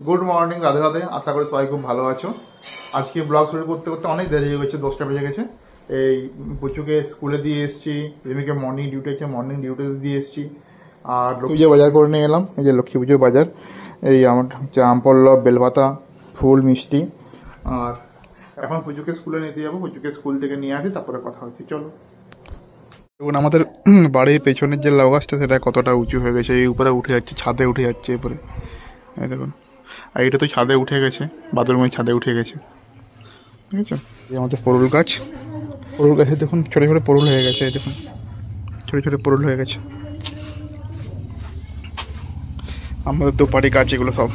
Good morning, Radhe Radhe. আশা করি সবাই খুব ভালো আছো। আজকে ব্লগ শুরু করতে করতে অনেক দেরি হয়ে গেছে, 10টা বেজে গেছে। এই পুচুকে স্কুলে দিয়ে এসেছি, রিমিকে মর্নিং ডিউটি আছে, মর্নিং ডিউটি দিয়ে এসেছি। আর লক্ষ্মী পুজো বাজার করে নিয়ে এলাম। এই যে লক্ষ্মী পুজো বাজার, এই আমার হচ্ছে আমপল্লব, বেলপাতা, ফুল, মিষ্টি। আর এখন পুজোকে স্কুলে নিতে যাবো। পুজোকে স্কুল থেকে নিয়ে আসি, তারপরে কথা হচ্ছে। চলো। দেখুন আমাদের বাড়ির পেছনের যে লাউ গাছটা, সেটা কতটা উঁচু হয়ে গেছে। এই উপরে উঠে যাচ্ছে, ছাদে উঠে যাচ্ছে এরপরে। এই দেখুন, আর এটা তো ছাদে উঠে গেছে, বাদরময় ছাদে উঠে গেছে, ঠিক আছে। এই আমাদের পরুল গাছ, পরুল গাছে দেখুন ছোটো ছোটো পরুল হয়ে গেছে। এই দেখুন ছোটো ছোটো পরুল হয়ে গেছে। আমাদের দুপাটি গাছ এগুলো সব।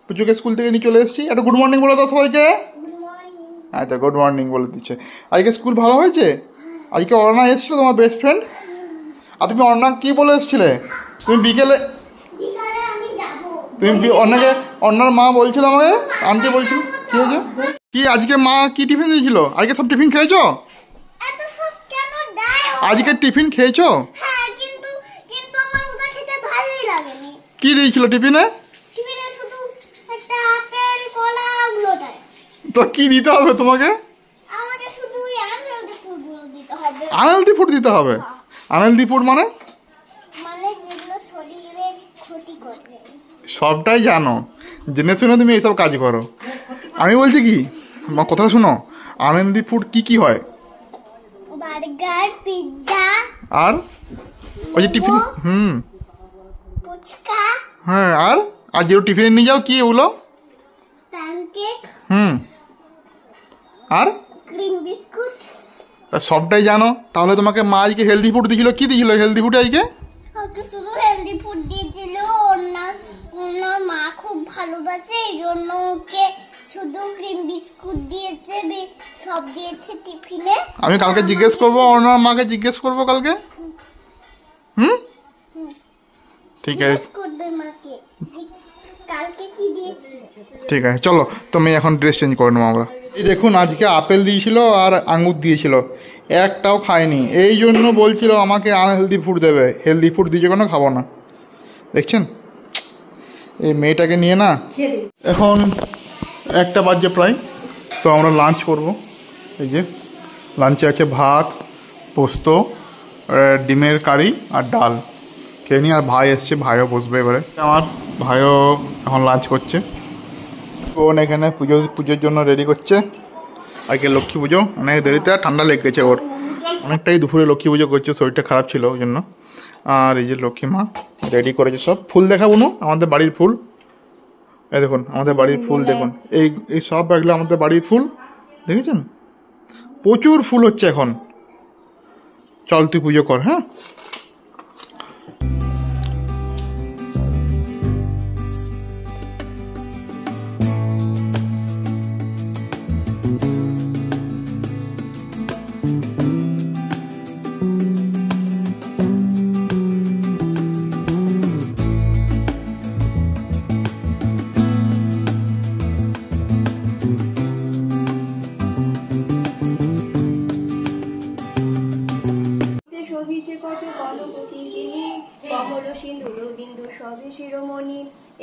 পুজোকে স্কুল থেকে নিয়ে চলে এসেছি। একটা গুড মর্নিং বলে দাও সবাইকে। আচ্ছা, গুড মর্নিং বলে দিচ্ছে। আজকে স্কুল ভালো হয়েছে? আজকে অর্ণা এসেছিল, তোমার বেস্ট ফ্রেন্ড। আর তুমি অর্ণা কি বলে এসেছিলে? তুমি বিকেলে তুমি অন্যার মা বলছিল আমাকে, আন্টি বলছিল। কি হয়েছে? কি আজকে মা কি টিফিন দিয়েছিল? আজকে সব টিফিন খেয়েছো? আজকে টিফিন খেয়েছো? কি দিয়েছিল টিফিনে? তো কি দিতে হবে তোমাকে? আনহেলদি ফুড দিতে হবে। আনহেলদি ফুড মানে সবটাই জানো, জেনে শুনে তুমি এইসব কাজ করো। আমি বলছি কি, আমার কথাটা শোনো। আনহেলদি ফুড কি কি হয়? বার্গার, পিৎজা, আর ওই যে টিফিন, ফুচকা, হ্যাঁ। আর আর যেগুলো টিফিনে নিয়ে যাও কি ওগুলো? প্যানকেক, আর ক্রিম বিস্কুট। সবটাই জানো। তাহলে তোমাকে মা আজকে হেলদি ফুড দিয়েছিল। কি দিয়েছিল হেলদি ফুড আজকে? ওকে শুধু হেলদি ফুড দিয়েছিল। ওনার মা খুব ভালোবাসে, এই জন্য ওকে শুধু ক্রিম বিস্কুট দিয়েছে, সব দিয়েছে টিফিনে। আমি কালকে জিজ্ঞেস করবো, ওনার মাকে জিজ্ঞেস করবো কালকে। ঠিক আছে, কালকে কি দিয়েছে। ঠিক আছে, চলো তুমি এখন ড্রেস চেঞ্জ করে নেবো আমরা। এই দেখুন আজকে আপেল দিয়েছিল আর আঙুর দিয়েছিল, একটাও খায়নি। এই জন্য বলছিল আমাকে আনহেলদি ফুড দেবে। হেলদি ফুড দিয়েছে কেন, খাবো না। দেখছেন এই মেয়েটাকে নিয়ে না। এখন 1টা বাজে প্রায়, তো আমরা লাঞ্চ করব। এই যে লাঞ্চে আছে ভাত, পোস্ত, ডিমের কারি আর ডাল খেয়ে নিই। আর ভাই এসছে, ভাইও বসবে এবারে। আমার ভাইও এখন লাঞ্চ করছে। বোন এখানে পুজোর জন্য রেডি করছে। আজকে লক্ষ্মী পুজো, অনেক দেরিতে। ঠান্ডা লেগেছে ওর অনেকটাই। দুপুরে লক্ষ্মী পুজো করছে, শরীরটা খারাপ ছিল ওই জন্য। আর এই যে লক্ষ্মী মা রেডি করেছে সব। ফুল দেখাবো না, আমাদের বাড়ির ফুল। এই দেখুন আমাদের বাড়ির ফুল দেখুন। এই সব এগুলো আমাদের বাড়ির ফুল, দেখেছেন? প্রচুর ফুল হচ্ছে এখন। চল তুই পুজো কর। হ্যাঁ,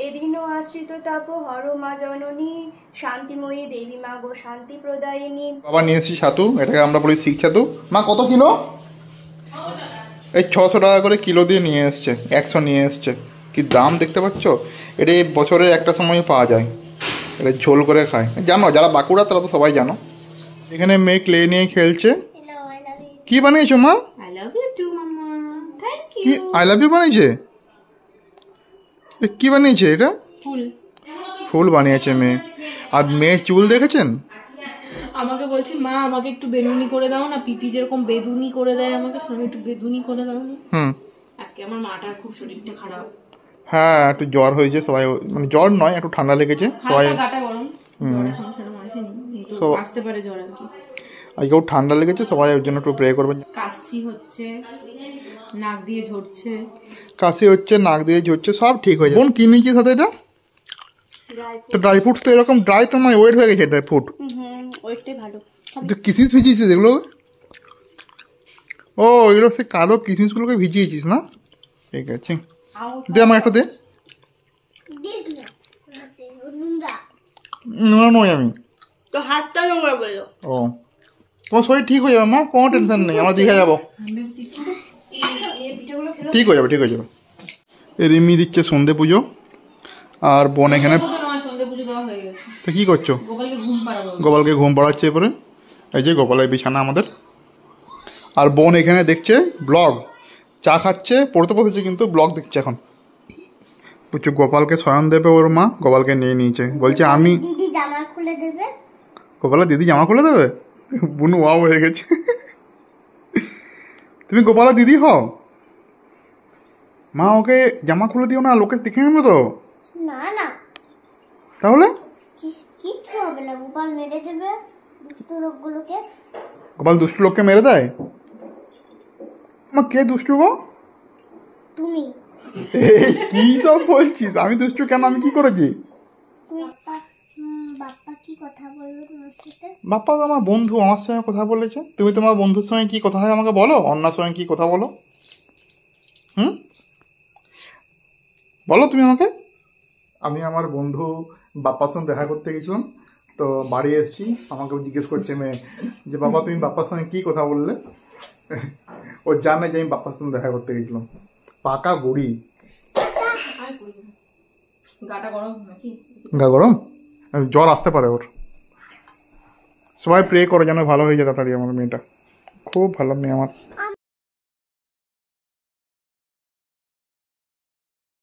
এদিন আশ্রিত তাপ হর মা জননী, শান্তিময়ী দেবী মা গো শান্তি প্রদায়িনী। বাবা নিয়েছি ছাতু, এটাকে আমরা বলি শিখ ছাতু। মা কত কিলো? এই 600 টাকা করে কিলো দিয়ে নিয়ে এসছে, 100 নিয়ে এসছে। কি দাম দেখতে পাচ্ছ? এটা বছরের একটা সময় পাওয়া যায়। এটা ঝোল করে খায়, জানো যারা বাঁকুড়া তারা তো সবাই জানো। এখানে মেয়ে ক্লে নিয়ে খেলছে। কি বানিয়েছো মা? কি আই লাভ ইউ বানিয়েছে? কি বানিয়েছে এটা? ফুল বানিয়েছে মেয়ে। আর মেয়ে চুল দেখেছেন? আমাকে বলছে মা আমাকে একটু বেনুনি করে দাও না, পিপি যেরকম বেদুনি করে দেয় আমাকে, আমি একটু বেদুনি করে দাও না। আজকে আমার মাটার খুব শরীরটা খারাপ। হ্যাঁ, একটু জ্বর হয়েছে সবাই, মানে জ্বর নয়, একটু ঠান্ডা লেগেছে সবাই। গাটা গরম, আসতে পারে জ্বর আর কি। আজকেও ঠান্ডা লেগেছে, সবাই ওর জন্য একটু প্রে করবেন। কাশি হচ্ছে, নাক দিয়ে ঝরছে। কাশি হচ্ছে, নাক দিয়ে ঝরছে, সব ঠিক হয়ে যাবে। বোন কি নিয়েছে সাথে এটা? ড্রাই ফ্রুটস তো এরকম ড্রাই তো নয়, ওয়েট হয়ে গেছে ড্রাই ফ্রুট। ওয়েটটাই ভালো। কিসমিস ভিজিয়েছিস এগুলো? ও এগুলো সে কালো কিশমিশগুলোকে ভিজিয়েছিস না? ঠিক আছে, দে আমার একটা দে। দিস না হাতে, ও নোংরা। নোংরা নই আমি। তো হাতটা নোংরা বললো। ও, তোমার শরীর ঠিক হয়ে যাবে মা, কোনো টেনশন নেই, আমরা দীঘা যাবো। ঠিক হয়ে যাবে, ঠিক হয়ে যাবে। রিমি দিচ্ছে সন্ধে পুজো, আর বোন এখানে। সন্ধ্যে পুজো দেওয়া হয়ে গেছে। তো কি করছো? গোপালকে ঘুম পাড়াবো। গোপালকে ঘুম পাড়াচ্ছে এরপরে। এই যে গোপালের বিছানা আমাদের। আর বোন এখানে দেখছে ব্লগ, চা খাচ্ছে, পড়তে বসেছে কিন্তু ব্লগ দেখছে এখন। বুঝছো, গোপালকে শয়ন দেবে ওর মা, গোপালকে নিয়ে নিয়েছে, বলছে আমি। দিদি জামা খুলে দেবে। গোপালের দিদি জামা খুলে দেবে? বুনু ওয়াও হয়ে গেছে। তুমি গোপালের দিদি হও? মা ওকে জামা খুলে দিও না, লোকে দেখে নেবে তো। না না, তাহলে কিচ্ছু হবে না, গোপাল মেরে দেবে দুষ্ট লোকগুলোকে। গোপাল দুষ্টু লোককে মেরে দেয়? মা কে দুষ্টু গো? তুমি এই কি সব বলছিস? আমি দুষ্টু কেন? আমি কি করেছি? বাপ্পা কি কথা বললো তোমার সাথে? বাপ্পা তো আমার বন্ধু, আমার সঙ্গে কথা বলেছে। তুমি তোমার বন্ধুর সঙ্গে কি কথা হয় আমাকে বলো, অন্যার সঙ্গে কি কথা বলো? বলো তুমি আমাকে। আমি আমার বন্ধু বাপ্পার সঙ্গে দেখা করতে গেছিলাম, তো বাড়ি এসেছি, আমাকে জিজ্ঞেস করছে মেয়ে যে বাবা তুমি বাপ্পার সঙ্গে কি কথা বললে। ও জানে যে আমি বাপ্পার সঙ্গে দেখা করতে গেছিলাম। পাকা বুড়ি। গাটা গরম নাকি? গা গরম, জ্বর আসতে পারে ওর। সবাই প্রে করে যেন ভালো হয়ে যায় তাড়াতাড়ি। আমার মেয়েটা খুব ভালো মেয়ে আমার।